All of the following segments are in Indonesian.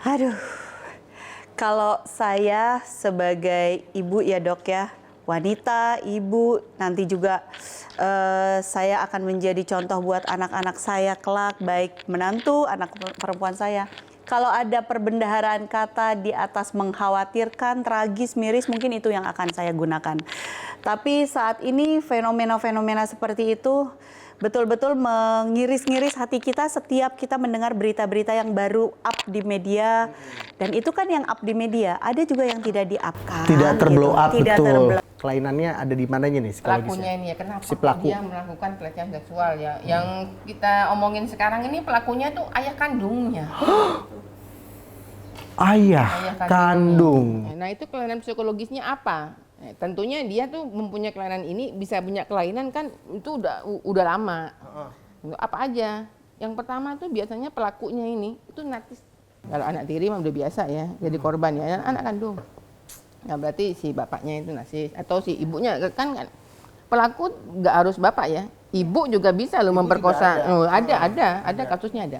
Aduh, kalau saya sebagai ibu ya dok ya, wanita, ibu, nanti juga saya akan menjadi contoh buat anak-anak saya kelak, baik menantu, anak perempuan saya. Kalau ada perbendaharaan kata di atas mengkhawatirkan, tragis, miris, mungkin itu yang akan saya gunakan. Tapi saat ini fenomena-fenomena seperti itu betul-betul mengiris-ngiris hati kita setiap kita mendengar berita-berita yang baru up di media. Dan itu kan yang up di media, ada juga yang tidak di-up kan. Tidak terblow up, Tidak betul. terblow. Kelainannya ada di mananya nih psikologisnya? Pelakunya ini ya, kenapa Si pelaku. dia melakukan pelecehan seksual ya? Yang kita omongin sekarang ini pelakunya tuh ayah kandungnya. Ayah kandung. Nah itu kelainan psikologisnya apa? Tentunya dia tuh mempunyai kelainan ini, bisa punya kelainan kan itu udah lama. Apa aja? Yang pertama tuh biasanya pelakunya ini itu narsis. Kalau anak tiri mah udah biasa ya, jadi korban ya, anak kandung. Nah berarti si bapaknya itu narsis atau si ibunya kan pelaku nggak harus bapak ya, ibu juga bisa loh memperkosa. Ada kasusnya ada.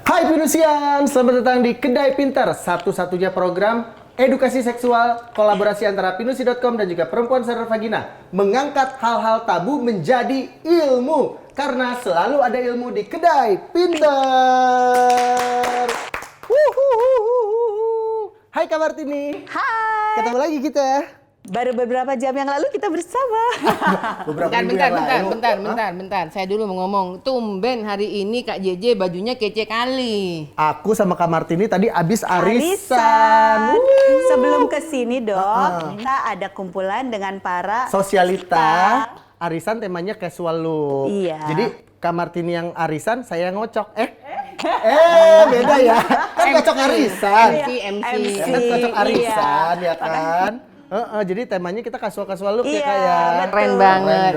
Hai Pinusian, selamat datang di Kedai Pintar, satu-satunya program edukasi seksual kolaborasi antara pinusi.com dan juga Perempuan Sadar Vagina, mengangkat hal-hal tabu menjadi ilmu karena selalu ada ilmu di Kedai Pintar. Hai Kak Martini. Hai. Ketemu lagi kita. Baru beberapa jam yang lalu kita bersama. Bentar. Saya dulu mau ngomong. Tumben hari ini Kak JJ bajunya kece kali. Aku sama Kak Martini tadi abis arisan. Sebelum kesini dok, kita ada kumpulan dengan para Sosialita. Arisan temanya casual look. Iya. Jadi Kak Martini yang arisan, saya yang ngocok. Beda ya. Kan ngocok arisan. MC. Kan ngocok arisan Iya. ya kan. Jadi temanya kita casual look ya Iya, kayak. Keren banget.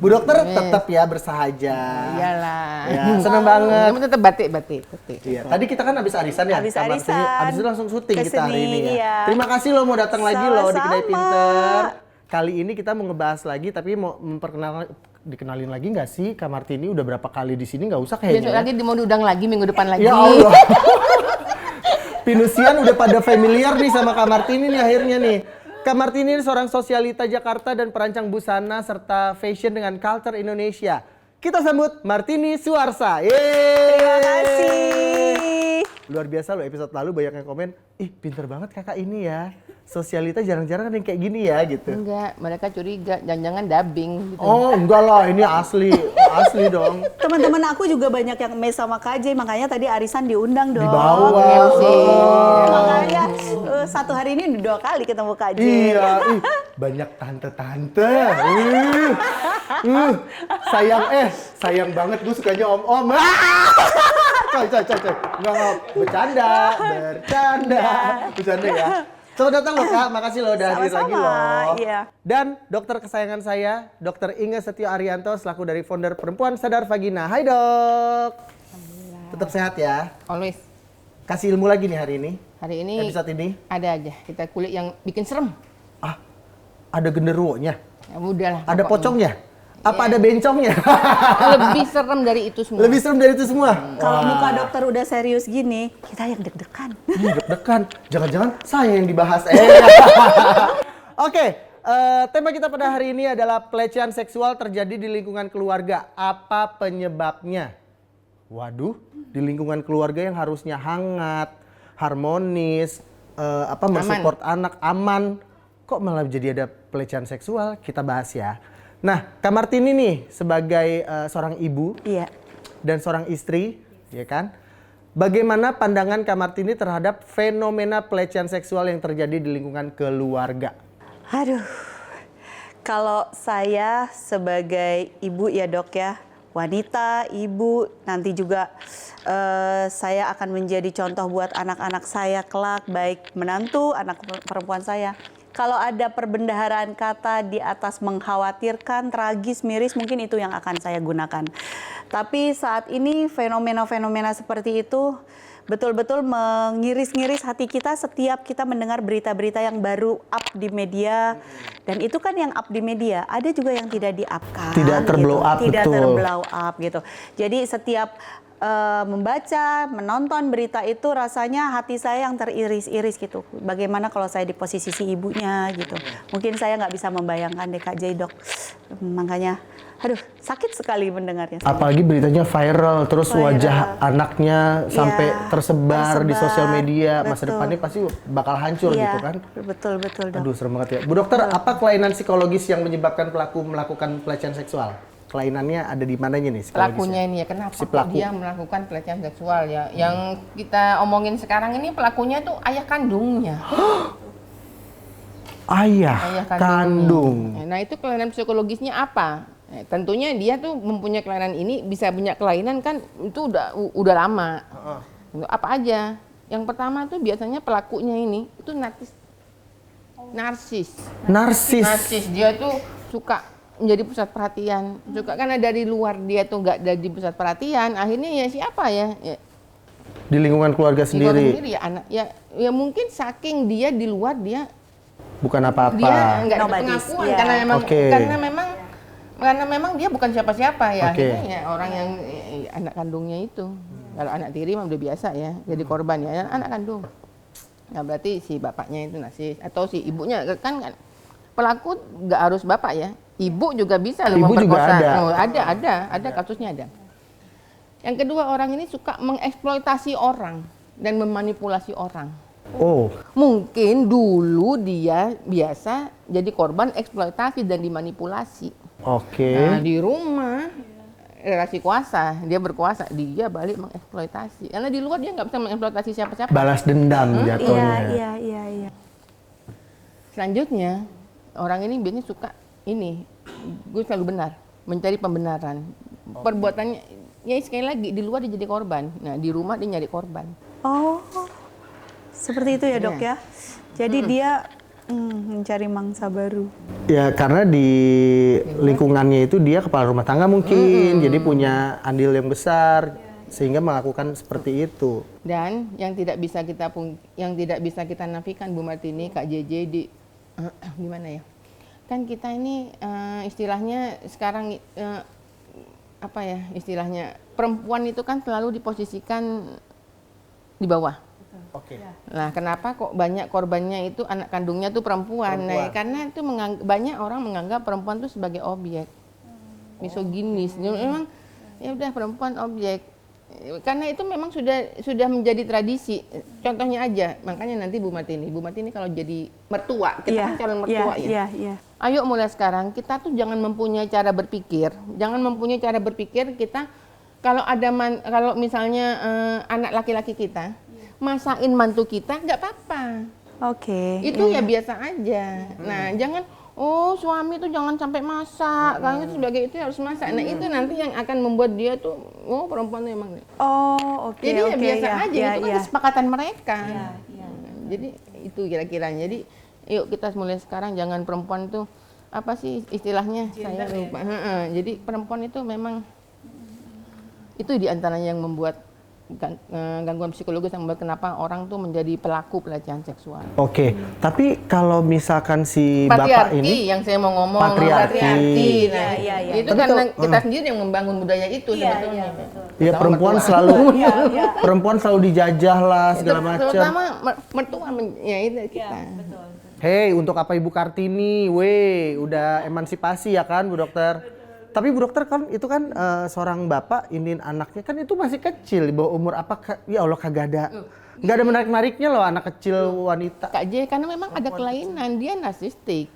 Bu dokter tetap ya bersahaja. Iyalah. Ya, seneng banget. Kamu tetap batik. Iya, tadi kita kan habis arisan ya. Habis Kak Martini. arisan. Habis itu langsung syuting kita hari Kesini, ini ya. iya. Terima kasih loh mau datang lagi loh di Kedai Sama-sama. Pinter. Kali ini kita mau ngebahas lagi tapi mau dikenalin lagi nggak sih Kak Martini udah berapa kali di sini, nggak usah kayaknya. Besok lagi mau diundang lagi minggu depan lagi. Ya Allah. Pinusian udah pada familiar nih sama Kak Martini nih akhirnya nih. Kak Martini ini seorang sosialita Jakarta dan perancang busana serta fashion dengan culture Indonesia. Kita sambut Martini Suarsa. Yeay. Terima kasih. Luar biasa loh, episode lalu banyak yang komen, ih pinter banget kakak ini ya. Sosialita jarang-jarang ada yang kayak gini ya gitu. Enggak, mereka curiga, jangan-jangan dubbing gitu. Oh enggak lah, ini asli, asli dong. Teman-teman aku juga banyak yang mes sama KJ, makanya tadi arisan diundang dong. Di bawah. MC. Makanya satu hari ini 2 kali ketemu KJ. Iya, banyak tante-tante. Sayang banget gue sukanya om-om. Coy. Enggak, bercanda ya. Selamat datang loh Kak, makasih loh udah hadir lagi loh. Iya. Dan dokter kesayangan saya, Dr. Inge Setio Arianto selaku dari founder Perempuan Sadar Vagina. Hai dok. Tetap sehat ya. Always. Kasih ilmu lagi nih hari ini. Hari ini Episode ini. ada aja, kita kulik yang bikin serem. Ah, ada genderuwonya. Ya udahlah. Ada pokoknya. pocongnya. Apa ada bencongnya? Lebih serem dari itu semua. Lebih serem dari itu semua. Kalau Wah. muka dokter udah serius gini, kita yang deg-degan. Deg-degan. Jangan-jangan saya yang dibahas. Oke, tema kita pada hari ini adalah pelecehan seksual terjadi di lingkungan keluarga. Apa penyebabnya? Waduh, di lingkungan keluarga yang harusnya hangat, harmonis, mensupport anak, aman. Kok malah jadi ada pelecehan seksual? Kita bahas ya. Nah, Kak Martini nih sebagai seorang ibu Iya. dan seorang istri, ya kan? Bagaimana pandangan Kak Martini terhadap fenomena pelecehan seksual yang terjadi di lingkungan keluarga? Aduh, kalau saya sebagai ibu ya dok ya, wanita, ibu, nanti juga saya akan menjadi contoh buat anak-anak saya kelak, baik menantu, anak perempuan saya. Kalau ada perbendaharaan kata di atas mengkhawatirkan, tragis, miris, mungkin itu yang akan saya gunakan. Tapi saat ini fenomena-fenomena seperti itu betul-betul mengiris-ngiris hati kita setiap kita mendengar berita-berita yang baru up di media. Dan itu kan yang up di media, ada juga yang tidak di-up kan. Tidak terblow up, Tidak betul. terblow up gitu. Jadi setiap membaca, menonton berita itu rasanya hati saya yang teriris-iris gitu. Bagaimana kalau saya di posisi si ibunya gitu. Mungkin saya nggak bisa membayangkan deh Kak Jay, Dok. Makanya, aduh sakit sekali mendengarnya. Apalagi beritanya viral, terus Viral. wajah anaknya sampai Iya, tersebar di sosial media. Masa betul. depannya pasti bakal hancur Iya, gitu kan. betul Dok. Aduh, serem banget ya. Bu dokter, apa kelainan psikologis yang menyebabkan pelaku melakukan pelecehan seksual? Kelainannya ada di mananya nih psikologisnya? Pelakunya ini ya, kenapa Si kok pelaku. dia melakukan pelecehan seksual ya? Yang kita omongin sekarang ini pelakunya tuh ayah kandungnya. Ayah kandung. Nah itu kelainan psikologisnya apa? Tentunya dia tuh mempunyai kelainan ini, bisa punya kelainan kan itu udah lama. Apa aja? Yang pertama tuh biasanya pelakunya ini itu narsis. Narsis, dia tuh suka menjadi pusat perhatian. Suka karena dari luar dia tuh nggak jadi pusat perhatian, akhirnya ya siapa ya? Di lingkungan keluarga Di keluarga sendiri. sendiri ya anak ya mungkin saking dia di luar dia Bukan apa-apa. nggak ada Nobody's, pengakuan yeah. karena memang dia bukan siapa-siapa ya. Oke. Akhirnya ya orang yang anak kandungnya itu. Kalau anak tiri mah udah biasa ya jadi korban ya anak kandung. Nah berarti si bapaknya itu narsis atau si ibunya kan pelaku nggak harus bapak ya. Ibu juga bisa loh Ibu juga memperkosa. ada. Oh, ada kasusnya ada. Yang kedua orang ini suka mengeksploitasi orang dan memanipulasi orang. Oh, Mungkin dulu dia biasa jadi korban eksploitasi dan dimanipulasi. oke. Nah, di rumah relasi kuasa, dia berkuasa, dia balik mengeksploitasi. Karena di luar dia nggak bisa mengeksploitasi siapa-siapa. Balas dendam jatuhnya. Iya. Selanjutnya, orang ini biasanya suka ini, gue selalu benar, mencari pembenaran. Perbuatannya, ya sekali lagi, di luar dia jadi korban. Nah, di rumah dia nyari korban. Oh, seperti itu ya Dok ya. Jadi dia mencari mangsa baru. Ya karena di lingkungannya itu dia kepala rumah tangga mungkin, jadi punya andil yang besar sehingga melakukan seperti itu. Dan yang tidak bisa kita nafikan Bu Martini, Kak JJ di gimana ya? Kan kita ini istilahnya sekarang apa ya istilahnya perempuan itu kan selalu diposisikan di bawah. Oke. Nah, kenapa kok banyak korbannya itu anak kandungnya tuh perempuan? Nah, karena itu banyak orang menganggap perempuan itu sebagai objek. Misoginis. Memang ya udah perempuan objek. Karena itu memang sudah menjadi tradisi. Contohnya aja, makanya nanti Bu Martini kalau jadi mertua, kita kan calon mertua ya. Iya. Ayo mulai sekarang kita tuh jangan mempunyai cara berpikir, kita kalau misalnya anak laki-laki kita masakin mantu kita nggak apa-apa. Oke. Itu ya biasa aja. Nah, jangan suami tuh jangan sampai masak, karena sebagai itu harus masak. Nah, itu nanti yang akan membuat dia tuh perempuan tuh emang. Oh, oke. Jadi ya biasa ya, aja, ya, itu kan ya. kesepakatan mereka. Iya. Jadi itu kira-kira. Jadi yuk kita mulai sekarang jangan perempuan tuh apa sih istilahnya saya lupa. Jadi perempuan itu memang itu diantaranya yang membuat gangguan psikologis yang membuat kenapa orang tuh menjadi pelaku pelecehan seksual. Oke, tapi kalau misalkan si bapak Patriarki ini yang saya mau ngomong, Patriarki. Nah, Iya. itu Tapi karena kalau- kita sendiri yang membangun budaya itu sebetulnya. ya Terutama perempuan mertua. selalu perempuan selalu dijajah lah segala macam. Terutama mertua ya itu kita. Hei, untuk apa Ibu Kartini? Weh, udah emansipasi ya kan Bu Dokter? Tapi Bu Dokter kan itu kan seorang bapak ingin anaknya kan itu masih kecil di bawah umur apa? Ya Allah kagak ada. Nggak ada menarik-nariknya loh anak kecil wanita. Kak J, karena memang ada kelainan, dia narsistik.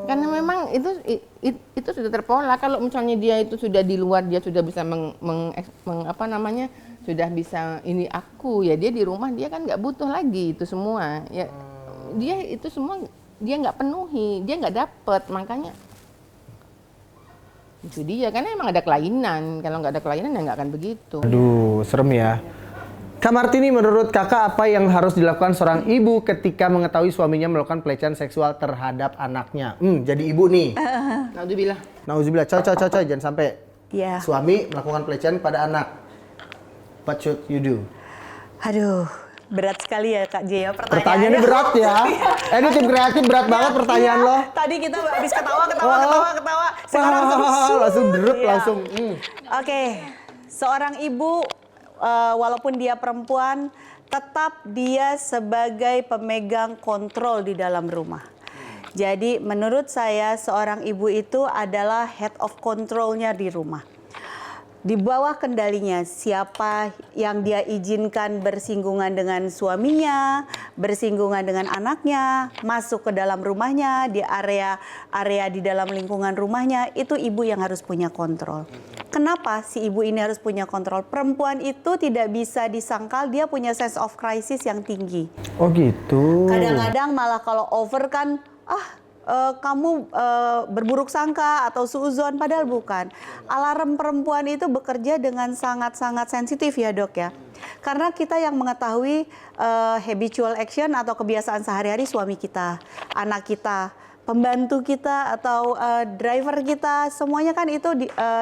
Karena memang itu sudah terpola. Kalau misalnya dia itu sudah di luar, dia sudah bisa sudah bisa ini aku ya, dia di rumah dia kan nggak butuh lagi itu semua. Ya dia itu semua dia nggak penuhi, dia nggak dapet, makanya itu dia. Karena emang ada kelainan. Kalau nggak ada kelainan ya nggak akan begitu. Aduh, serem ya. Kak Martini, menurut kakak apa yang harus dilakukan seorang ibu ketika mengetahui suaminya melakukan pelecehan seksual terhadap anaknya? Jadi ibu nih. Naudzubillah. Nauzubillah, coy, jangan sampai Iya. suami melakukan pelecehan pada anak. What should you do? Aduh, Berat sekali ya Kak J ya Pertanyaannya berat ya. Ini tim kreatif berat banget pertanyaan Iya. lo. Tadi kita habis ketawa. Sekarang Langsung deret Iya. langsung. Oke, seorang ibu walaupun dia perempuan, tetap dia sebagai pemegang kontrol di dalam rumah. Jadi menurut saya seorang ibu itu adalah head of control-nya di rumah. Di bawah kendalinya siapa yang dia izinkan bersinggungan dengan suaminya, bersinggungan dengan anaknya, masuk ke dalam rumahnya, di area di dalam lingkungan rumahnya, itu ibu yang harus punya kontrol. Kenapa si ibu ini harus punya kontrol? Perempuan itu tidak bisa disangkal dia punya sense of crisis yang tinggi. Oh gitu. Kadang-kadang malah kalau over kan, kamu berburuk sangka atau suuzon, padahal bukan. Alarm perempuan itu bekerja dengan sangat-sangat sensitif ya dok ya. Karena kita yang mengetahui habitual action atau kebiasaan sehari-hari suami kita, anak kita, pembantu kita atau driver kita, semuanya kan itu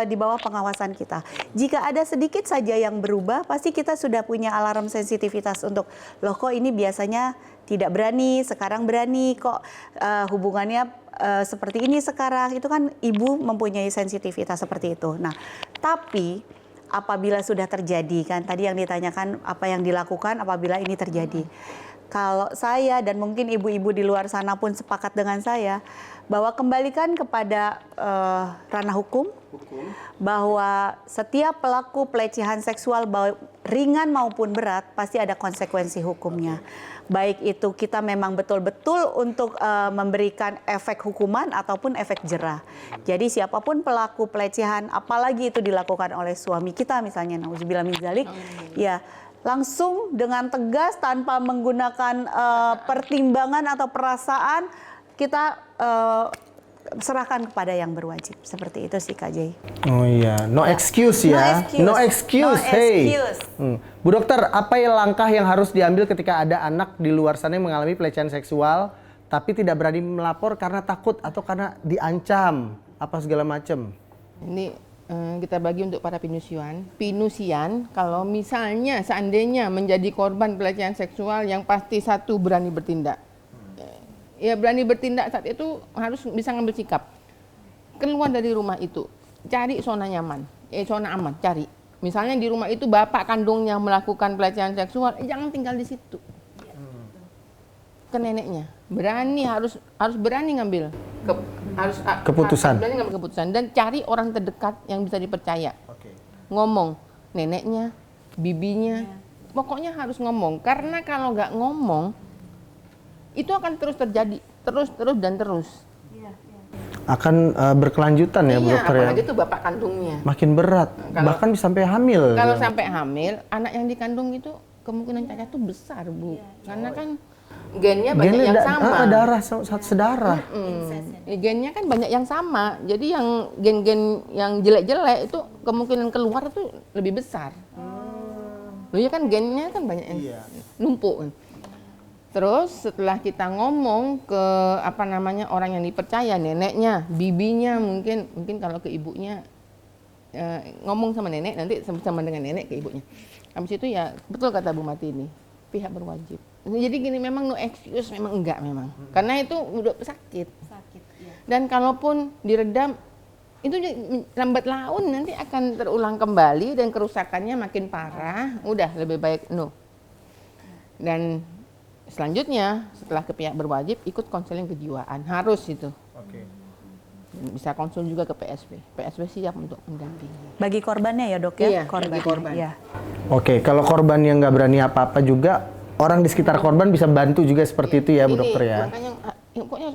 di bawah pengawasan kita. Jika ada sedikit saja yang berubah, pasti kita sudah punya alarm sensitivitas untuk, loh kok ini biasanya tidak berani, sekarang berani, kok hubungannya seperti ini sekarang. Itu kan ibu mempunyai sensitivitas seperti itu. Nah, tapi apabila sudah terjadi, kan tadi yang ditanyakan apa yang dilakukan apabila ini terjadi. Kalau saya dan mungkin ibu-ibu di luar sana pun sepakat dengan saya, bahwa kembalikan kepada ranah hukum, bahwa setiap pelaku pelecehan seksual ringan maupun berat pasti ada konsekuensi hukumnya. Baik itu kita memang betul-betul untuk memberikan efek hukuman ataupun efek jerah. Jadi siapapun pelaku pelecehan, apalagi itu dilakukan oleh suami kita misalnya, nauzubillah min dzalik, ya langsung dengan tegas tanpa menggunakan pertimbangan atau perasaan, kita serahkan kepada yang berwajib. Seperti itu sih Kak Jay. Oh iya, no excuse ya. No excuse. Hey. Bu dokter, apa yang langkah yang harus diambil ketika ada anak di luar sana yang mengalami pelecehan seksual tapi tidak berani melapor karena takut atau karena diancam apa segala macam? Ini kita bagi untuk para pinusian. Pinusian kalau misalnya seandainya menjadi korban pelecehan seksual, yang pasti satu, berani bertindak. Ya berani bertindak saat itu harus bisa ngambil sikap. Keluar dari rumah itu, cari zona nyaman, zona aman, cari. Misalnya di rumah itu bapak kandungnya melakukan pelecehan seksual, jangan tinggal di situ. Ke neneknya, berani harus berani ngambil keputusan. Berani ngambil keputusan dan cari orang terdekat yang bisa dipercaya. Ngomong, neneknya, bibinya, pokoknya harus ngomong. Karena kalau nggak ngomong, itu akan terus terjadi, terus dan terus. Akan berkelanjutan ya, Bu dokter ya. Apalagi itu bapak kandungnya. Makin berat, bahkan bisa sampai hamil. Kalau sampai hamil, anak yang dikandung itu kemungkinan cacat itu besar, Bu. Karena kan gennya banyak yang sama. Darah satu sedarah. Gennya kan banyak yang sama. Jadi yang gen-gen yang jelek-jelek itu kemungkinan keluar itu lebih besar. Loh ya kan gennya kan banyak yang numpuk. Terus setelah kita ngomong ke orang yang dipercaya, neneknya, bibinya, mungkin kalau ke ibunya ngomong sama nenek, nanti sama dengan nenek ke ibunya. Habis itu ya betul kata Bu Martini, pihak berwajib. Jadi gini, memang no excuse, memang enggak memang. Karena itu udah sakit. Dan kalaupun diredam, itu lambat laun nanti akan terulang kembali dan kerusakannya makin parah. Udah lebih baik no. Dan selanjutnya setelah ke pihak berwajib, ikut konseling kejiwaan, harus itu. Bisa konsul juga ke PSP. PSP siap untuk mendampingi. Bagi korbannya ya dok ya? Iya, bagi korban. Ya. Oke, kalau korban yang nggak berani apa-apa juga, orang di sekitar korban bisa bantu juga seperti itu ya, Bu dokter ya? Makanya pokoknya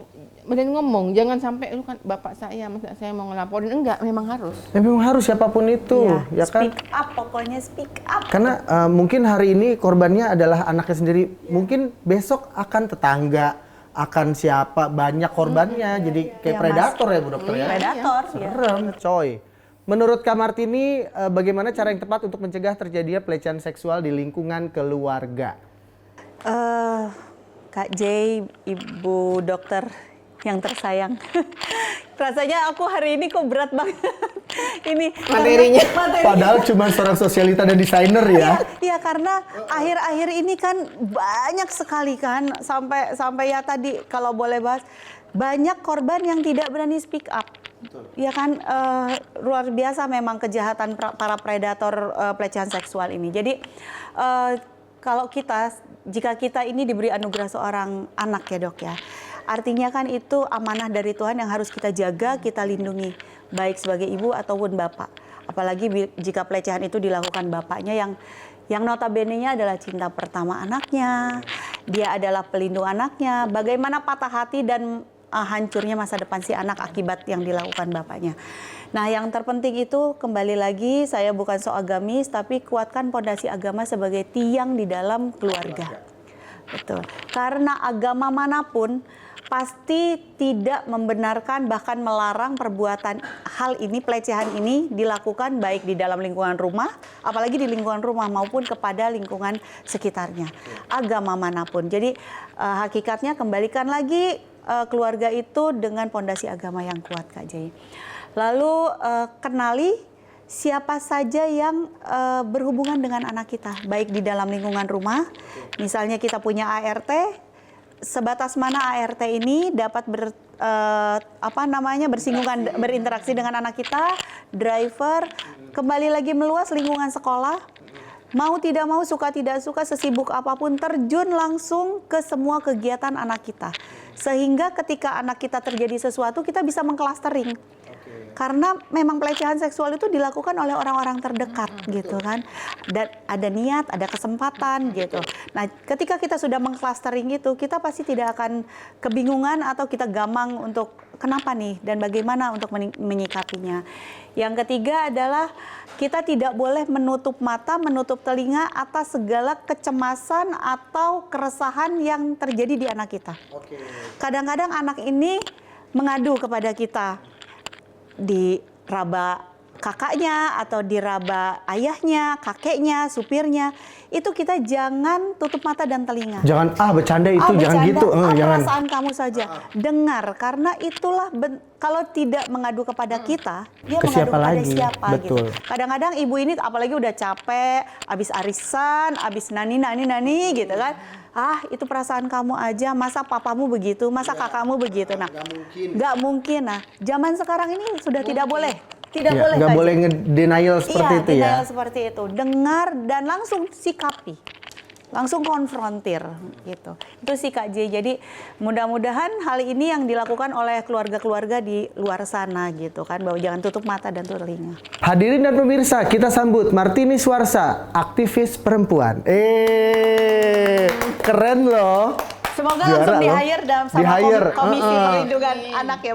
berani ngomong, jangan sampai lu kan bapak saya, masa saya mau ngelaporin, enggak, memang harus. Ya memang harus siapapun itu, ya kan? Speak up, pokoknya speak up. Karena mungkin hari ini korbannya adalah anaknya sendiri, mungkin besok akan tetangga, akan siapa, banyak korbannya, jadi kayak predator ya Bu dokter ya? Predator, ya. Serem, coy. Menurut Kak Martini, bagaimana cara yang tepat untuk mencegah terjadinya pelecehan seksual di lingkungan keluarga? Kak J, Ibu dokter yang tersayang, Rasanya aku hari ini kok berat banget. Ini Materinya. Padahal cuma seorang sosialita dan desainer ya. Iya, karena akhir-akhir ini kan banyak sekali kan sampai ya tadi kalau boleh bahas banyak korban yang tidak berani speak up. Ya kan luar biasa memang kejahatan para predator pelecehan seksual ini. Jadi kalau jika kita ini diberi anugerah seorang anak ya dok ya, artinya kan itu amanah dari Tuhan yang harus kita jaga, kita lindungi, baik sebagai ibu ataupun bapak. Apalagi jika pelecehan itu dilakukan bapaknya yang notabene-nya adalah cinta pertama anaknya, dia adalah pelindung anaknya. Bagaimana patah hati dan hancurnya masa depan si anak akibat yang dilakukan bapaknya. Nah, yang terpenting itu kembali lagi saya bukan so agamis, tapi kuatkan pondasi agama sebagai tiang di dalam keluarga. Betul. Karena agama manapun pasti tidak membenarkan bahkan melarang perbuatan hal ini, pelecehan ini dilakukan baik di dalam lingkungan rumah, apalagi di lingkungan rumah maupun kepada lingkungan sekitarnya. Agama manapun. Jadi hakikatnya kembalikan lagi keluarga itu dengan pondasi agama yang kuat Kak Jai. Lalu kenali siapa saja yang berhubungan dengan anak kita, baik di dalam lingkungan rumah, misalnya kita punya ART, sebatas mana ART ini dapat bersinggungan, berinteraksi dengan anak kita, driver, kembali lagi meluas lingkungan sekolah, mau tidak mau, suka tidak suka, sesibuk apapun terjun langsung ke semua kegiatan anak kita. Sehingga ketika anak kita terjadi sesuatu, kita bisa mengklastering. Karena memang pelecehan seksual itu dilakukan oleh orang-orang terdekat gitu kan. Dan ada niat, ada kesempatan gitu. Nah, ketika kita sudah mengklastering itu, kita pasti tidak akan kebingungan atau kita gamang untuk kenapa nih dan bagaimana untuk menyikapinya. Yang ketiga adalah kita tidak boleh menutup mata, menutup telinga atas segala kecemasan atau keresahan yang terjadi di anak kita. Kadang-kadang anak ini mengadu kepada kita, diraba kakaknya atau diraba ayahnya, kakeknya, supirnya, itu kita jangan tutup mata dan telinga. Jangan bercanda itu, jangan bercanda, gitu. Jangan. Perasaan kamu saja. Dengar, karena itulah kalau tidak mengadu kepada kita, dia Ke mengadu siapa kepada lagi? siapa Betul. gitu. Kadang-kadang ibu ini apalagi udah capek, habis arisan, habis nani gitu kan. Itu perasaan kamu aja, masa papamu begitu, masa kakakmu begitu. Nah, nggak mungkin. Nah, zaman sekarang ini sudah tidak boleh. Tidak boleh. Nggak Kak. boleh denial seperti itu ya. Denial seperti itu. Dengar dan langsung sikapi. Langsung konfrontir gitu. Itu sih Kak J. Jadi mudah-mudahan hal ini yang dilakukan oleh keluarga-keluarga di luar sana gitu kan. Bahwa jangan tutup mata dan telinga. Hadirin dan pemirsa, kita sambut Martini Suarsa, aktivis perempuan. Keren loh. Semoga Juara langsung loh. di-hire dalam sama Di-hire. komisi perlindungan anak ya.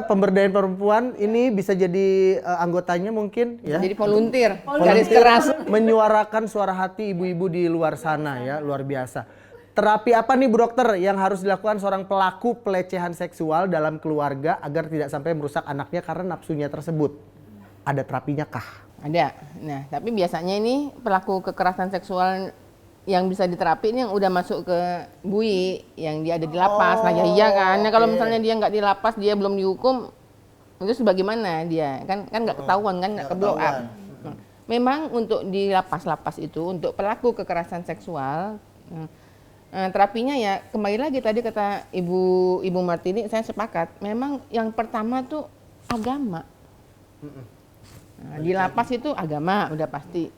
Pemberdayaan perempuan ini bisa jadi anggotanya mungkin ya. Jadi volunteer, garis keras. Menyuarakan suara hati ibu-ibu di luar sana ya, luar biasa. Terapi apa nih Bu Dokter yang harus dilakukan seorang pelaku pelecehan seksual dalam keluarga agar tidak sampai merusak anaknya karena nafsunya tersebut? Ada terapinya kah? Ada. Nah, tapi biasanya ini pelaku kekerasan seksual yang bisa diterapi ini yang udah masuk ke BUI, yang dia ada di lapas. Nah, iya kan. Nah, kalau misalnya dia nggak di lapas, dia belum dihukum, itu sebagaimana dia kan nggak ketahuan kan, nggak ke blow up. Nah, memang untuk di lapas-lapas itu untuk pelaku kekerasan seksual, terapinya ya kembali lagi tadi kata Ibu Martini, saya sepakat. Memang yang pertama tuh agama. Nah, di lapas itu agama udah pasti.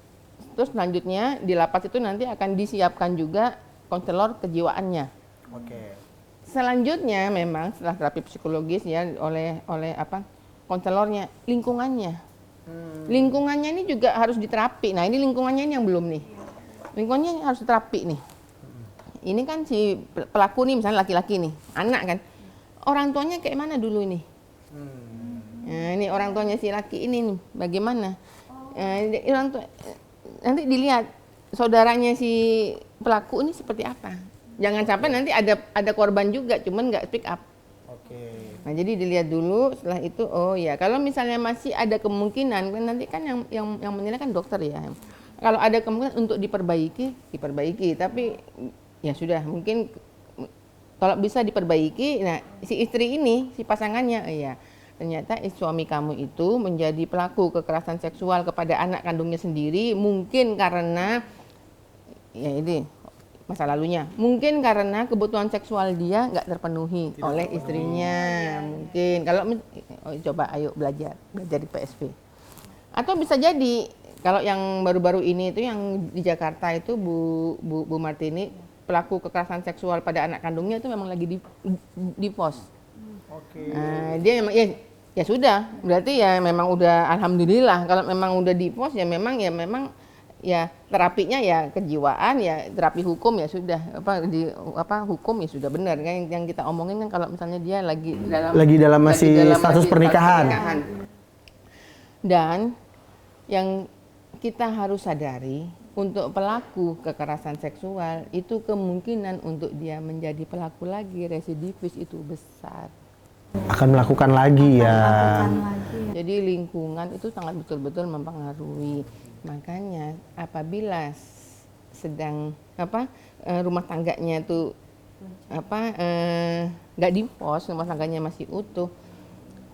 Terus selanjutnya di lapas itu nanti akan disiapkan juga konselor kejiwaannya. Selanjutnya memang setelah terapi psikologis ya oleh konselornya, lingkungannya. Lingkungannya ini juga harus diterapi. Nah, ini lingkungannya ini yang belum nih. Lingkungannya harus diterapi nih. Ini kan si pelaku nih misalnya laki-laki nih, anak kan. Orang tuanya kayak mana dulu ini? Nah, ini orang tuanya si laki ini nih, bagaimana? Orang tua nanti dilihat saudaranya si pelaku ini seperti apa. Jangan sampai nanti ada korban juga, cuman nggak speak up. Nah, jadi dilihat dulu. Setelah itu, oh ya, kalau misalnya masih ada kemungkinan, nanti kan yang menilai kan dokter ya. Kalau ada kemungkinan untuk diperbaiki. Tapi ya sudah, mungkin kalau bisa diperbaiki. Nah, si istri ini, si pasangannya, ya ternyata suami kamu itu menjadi pelaku kekerasan seksual kepada anak kandungnya sendiri, mungkin karena ya ini masa lalunya, mungkin karena kebutuhan seksual dia nggak terpenuhi oleh istrinya, mungkin. Kalau coba ayo belajar di PSP. Atau bisa jadi kalau yang baru-baru ini itu yang di Jakarta itu Bu Martini, pelaku kekerasan seksual pada anak kandungnya itu memang lagi di pos. Nah, dia memang ya sudah, berarti ya memang udah alhamdulillah. Kalau memang udah di pos ya memang ya terapinya ya kejiwaan, ya terapi hukum ya sudah hukum ya sudah benar kan yang kita omongin kan. Kalau misalnya dia lagi dalam status pernikahan. Dan yang kita harus sadari, untuk pelaku kekerasan seksual itu kemungkinan untuk dia menjadi pelaku lagi residivis itu besar. Akan melakukan lagi ya. Jadi lingkungan itu sangat betul-betul mempengaruhi. Makanya apabila sedang rumah tangganya itu nggak di pos, rumah tangganya masih utuh,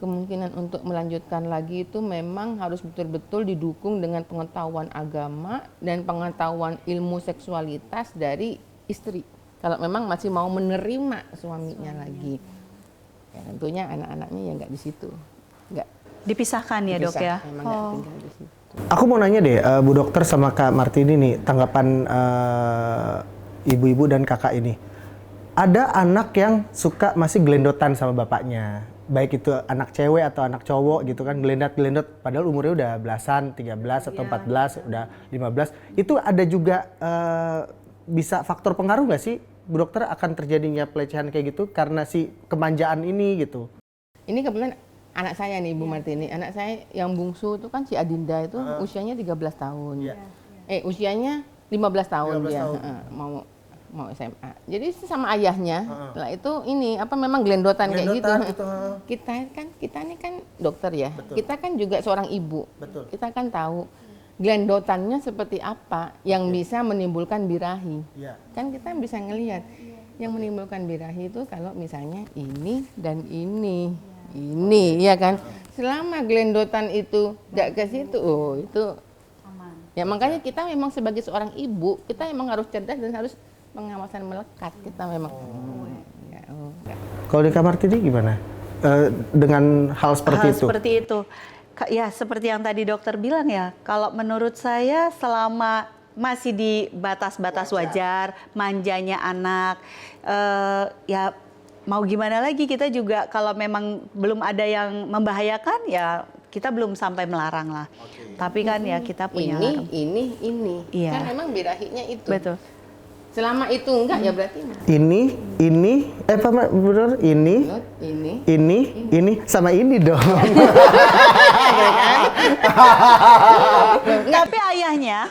kemungkinan untuk melanjutkan lagi itu memang harus betul-betul didukung dengan pengetahuan agama dan pengetahuan ilmu seksualitas dari istri. Kalau memang masih mau menerima suaminya lagi, ya tentunya anak-anaknya ya nggak di situ, nggak Dipisahkan ya dok ya. memang nggak tinggal di situ. Aku mau nanya deh, Bu Dokter sama Kak Martini nih, tanggapan ibu-ibu dan kakak ini. Ada anak yang suka masih gelendotan sama bapaknya, baik itu anak cewek atau anak cowok gitu kan, gelendot padahal umurnya udah belasan, 13 atau 14, udah 15. Itu ada juga bisa faktor pengaruh nggak sih, Bu Dokter, akan terjadinya pelecehan kayak gitu karena si kemanjaan ini gitu? Ini kebetulan anak saya nih Bu Martini, anak saya yang bungsu itu kan si Adinda itu usianya 13 tahun. Usianya 15 tahun 15 dia, tahun. mau SMA. Jadi sama ayahnya, lah itu memang gelendotan kayak gitu. Kita ini kan dokter ya. Betul. Kita kan juga seorang ibu. Betul. Kita kan tahu gelendotannya seperti apa yang bisa menimbulkan birahi. Iya. Kan kita bisa ngelihat yang menimbulkan birahi itu kalau misalnya ini dan ini, ya kan. Selama gelendotan itu nggak ke situ, itu aman. Ya makanya kita memang sebagai seorang ibu, kita memang harus cerdas dan harus pengawasan melekat. Kita memang. Kalau di Kak Martini gimana? Dengan hal seperti itu? Seperti itu. Ya seperti yang tadi dokter bilang ya, kalau menurut saya selama masih di batas-batas wajar, manjanya anak, ya mau gimana lagi, kita juga kalau memang belum ada yang membahayakan ya kita belum sampai melarang lah. Tapi kan ya kita punya ini. Iya. Kan memang birahinya itu. Betul. Selama itu enggak ya berarti ini benar ini sama ini dong. Tapi ayahnya,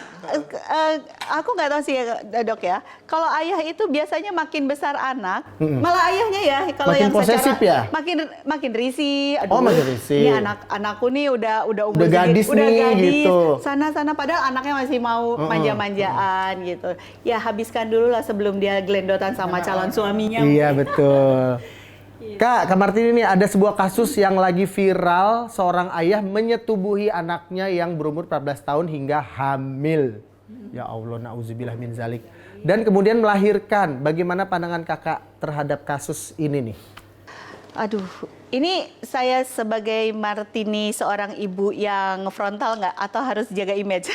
aku nggak tahu sih dok ya. Kalau ayah itu biasanya makin besar anak, malah ayahnya ya kalau makin yang posesif secara ya? makin risih. Aduh, makin risih. Ini anakku nih udah umur udah gadis segini, nih gitu. Sana padahal anaknya masih mau manja-manjaan gitu. Ya habiskan dulu lah sebelum dia gelendotan sama calon suaminya. Iya betul. Kak Martini, ini ada sebuah kasus yang lagi viral, seorang ayah menyetubuhi anaknya yang berumur 14 tahun hingga hamil. Ya Allah, na'udzubillah min zalik. Dan kemudian melahirkan. Bagaimana pandangan kakak terhadap kasus ini nih? Aduh, ini saya sebagai Martini seorang ibu yang frontal nggak atau harus jaga image?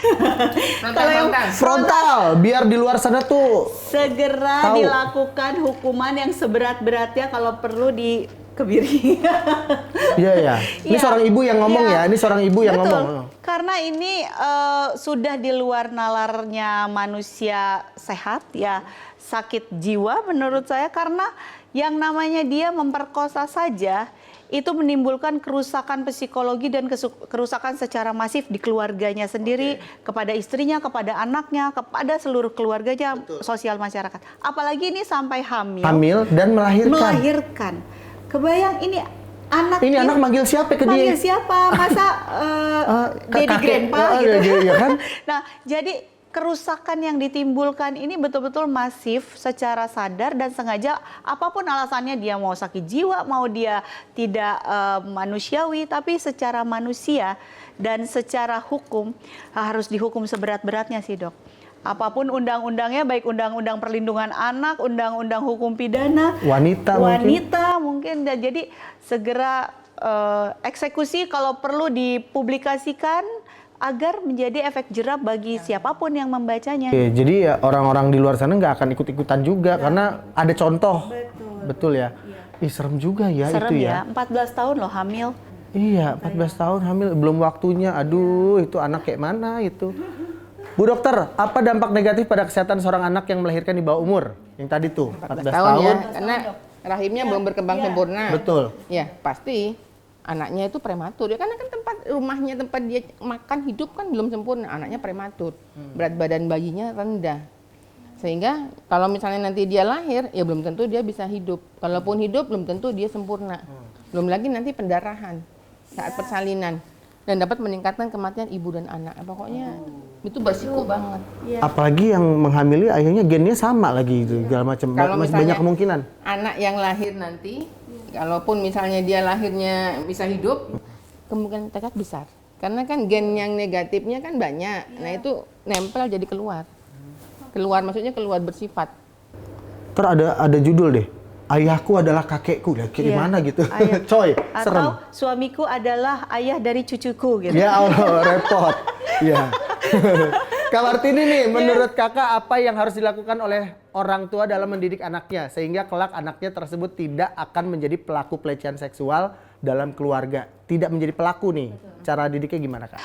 Kalau yang frontal, biar di luar sana tuh segera tahu. Dilakukan hukuman yang seberat-beratnya, kalau perlu dikebiri. Iya. Ini seorang ibu yang ngomong ya. Ini seorang ibu yang Betul. ngomong. Karena ini sudah di luar nalarnya manusia sehat ya, sakit jiwa menurut saya, karena yang namanya dia memperkosa saja itu menimbulkan kerusakan psikologi dan kerusakan secara masif di keluarganya sendiri, kepada istrinya, kepada anaknya, kepada seluruh keluarganya, sosial masyarakat. Apalagi ini sampai hamil Dan melahirkan. Kebayang ini anak manggil siapa ke dia? Manggil siapa? Masa Daddy Grandpa gitu. Iya kan? Nah, jadi kerusakan yang ditimbulkan ini betul-betul masif secara sadar dan sengaja, apapun alasannya, dia mau sakit jiwa, mau dia tidak manusiawi, tapi secara manusia dan secara hukum harus dihukum seberat-beratnya sih, Dok. Apapun undang-undangnya, baik undang-undang perlindungan anak, undang-undang hukum pidana, wanita mungkin. Dan jadi segera eksekusi kalau perlu dipublikasikan agar menjadi efek jerah bagi siapapun yang membacanya. Oke, jadi ya orang-orang di luar sana nggak akan ikut-ikutan juga karena ada contoh. Betul ya. Ih, serem juga ya Serem itu ya, 14 tahun loh hamil. Iya, 14 tahun hamil, belum waktunya. Aduh, itu anak kayak mana itu? Bu dokter, apa dampak negatif pada kesehatan seorang anak yang melahirkan di bawah umur? Yang tadi tuh, 14 tahun. Ya, karena rahimnya belum berkembang sempurna. Betul. Ya, pasti anaknya itu prematur. Ya karena kan tempat rumahnya, tempat dia makan hidup kan belum sempurna. Anaknya prematur. Berat badan bayinya rendah. Sehingga kalau misalnya nanti dia lahir, ya belum tentu dia bisa hidup. Kalaupun hidup, belum tentu dia sempurna. Belum lagi nanti pendarahan saat persalinan. Dan dapat meningkatkan kematian ibu dan anak. Pokoknya itu berisiko banget. Apalagi yang menghamili ayahnya gennya sama lagi itu, segala macam. Masih banyak kemungkinan. Anak yang lahir nanti, kalaupun misalnya dia lahirnya bisa hidup, kemungkinan tekad besar. Karena kan gen yang negatifnya kan banyak. Nah itu nempel jadi keluar. Keluar maksudnya keluar bersifat. Terus ada judul deh. Ayahku adalah kakekku, kayak gimana gitu. Coy, serem. Atau suamiku adalah ayah dari cucuku gitu. Ya Allah, repot. Ya. Kak Martini nih, menurut kakak apa yang harus dilakukan oleh orang tua dalam mendidik anaknya sehingga kelak anaknya tersebut tidak akan menjadi pelaku pelecehan seksual dalam keluarga, tidak menjadi pelaku nih. Cara didiknya gimana, Kak?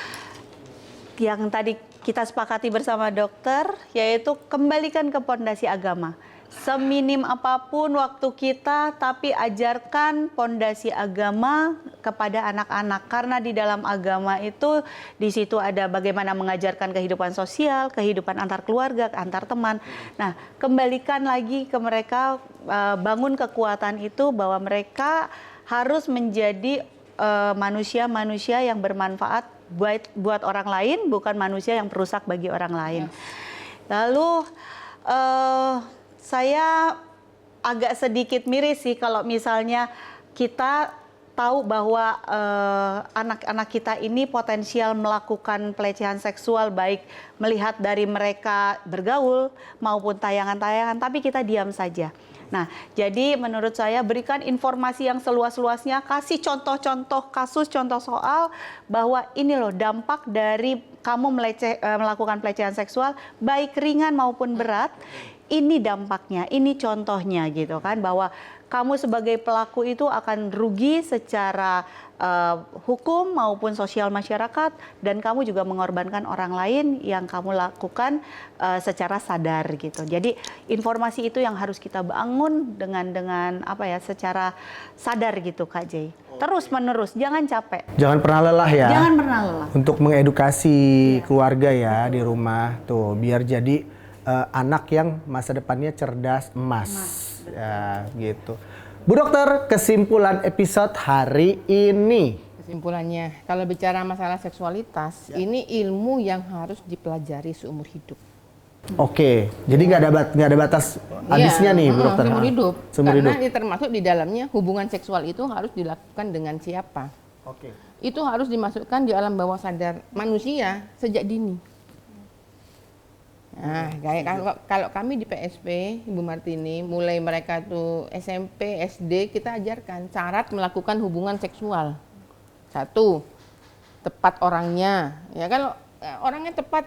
Yang tadi kita sepakati bersama dokter, yaitu kembalikan ke pondasi agama. Seminim apapun waktu kita, tapi ajarkan pondasi agama kepada anak-anak. Karena di dalam agama itu, di situ ada bagaimana mengajarkan kehidupan sosial, kehidupan antar keluarga, antar teman. Nah, kembalikan lagi ke mereka, bangun kekuatan itu bahwa mereka harus menjadi manusia-manusia yang bermanfaat buat orang lain, bukan manusia yang perusak bagi orang lain. Lalu saya agak sedikit miris sih kalau misalnya kita tahu bahwa anak-anak kita ini potensial melakukan pelecehan seksual, baik melihat dari mereka bergaul maupun tayangan-tayangan, tapi kita diam saja. Nah, jadi menurut saya berikan informasi yang seluas-luasnya, kasih contoh-contoh kasus, contoh soal bahwa ini loh dampak dari kamu melakukan pelecehan seksual, baik ringan maupun berat. Ini dampaknya, ini contohnya gitu kan, bahwa kamu sebagai pelaku itu akan rugi secara hukum maupun sosial masyarakat, dan kamu juga mengorbankan orang lain yang kamu lakukan secara sadar gitu. Jadi informasi itu yang harus kita bangun dengan apa ya, secara sadar gitu Kak Jay. Terus menerus, jangan capek. Jangan pernah lelah ya. Jangan pernah lelah. Untuk mengedukasi keluarga ya di rumah tuh, biar jadi anak yang masa depannya cerdas emas. Ya, gitu. Bu dokter, kesimpulan episode hari ini. Kesimpulannya, kalau bicara masalah seksualitas, ini ilmu yang harus dipelajari seumur hidup. Oke, jadi nggak ada batas habisnya nih, Bu dokter. Seumur hidup. Seumur Karena hidup. ini termasuk di dalamnya hubungan seksual itu harus dilakukan dengan siapa. Oke. Itu harus dimasukkan di alam bawah sadar manusia sejak dini. Nah, kayak kalau kami di PSP, Ibu Martini, mulai mereka tuh SMP, SD, kita ajarkan syarat melakukan hubungan seksual. 1, tepat orangnya. Ya kalau orangnya tepat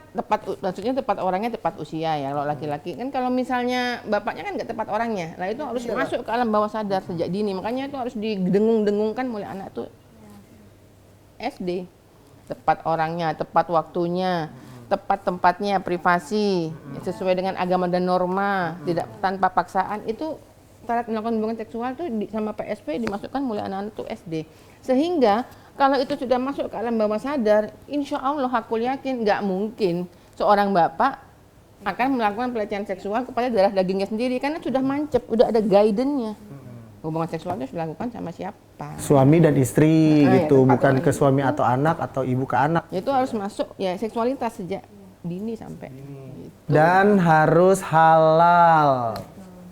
maksudnya tepat orangnya, tepat usia ya. Kalau laki-laki kan, kalau misalnya bapaknya kan nggak tepat orangnya. Nah, itu harus masuk ke alam bawah sadar sejak dini. Makanya itu harus didengung-dengungkan mulai anak tuh SD. Tepat orangnya, tepat waktunya, tepat tempatnya, privasi, sesuai dengan agama dan norma, tidak tanpa paksaan. Itu syarat melakukan hubungan seksual tuh sama PSP dimasukkan mulai anak-anak tuh SD. Sehingga kalau itu sudah masuk ke alam bawah sadar, insya Allah aku yakin nggak mungkin seorang bapak akan melakukan pelecehan seksual kepada darah dagingnya sendiri, karena sudah mancep, udah ada guidance-nya. Hubungan seksual itu dilakukan sama siapa? Suami dan istri Nah, gitu, ya, bukan ke suami atau anak atau ibu ke anak. Itu harus masuk ya seksualitas sejak dini sampai. Gitu. Dan harus halal.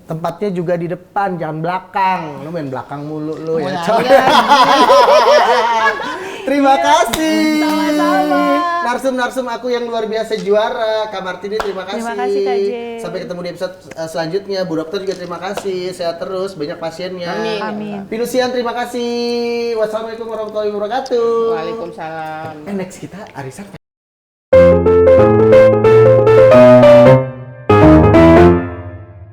Tempatnya juga di depan, jangan belakang. Lu main belakang mulu lu ya, coy. Terima kasih. Sama-sama. Narsum-narsum aku yang luar biasa juara. Kak Martini terima kasih. Terima kasih, Kak J. Sampai ketemu di episode selanjutnya. Bu Dokter juga terima kasih. Sehat terus, banyak pasiennya. Amin. Amin. Pinusian terima kasih. Wassalamualaikum warahmatullahi wabarakatuh. Waalaikumsalam. Next kita arisan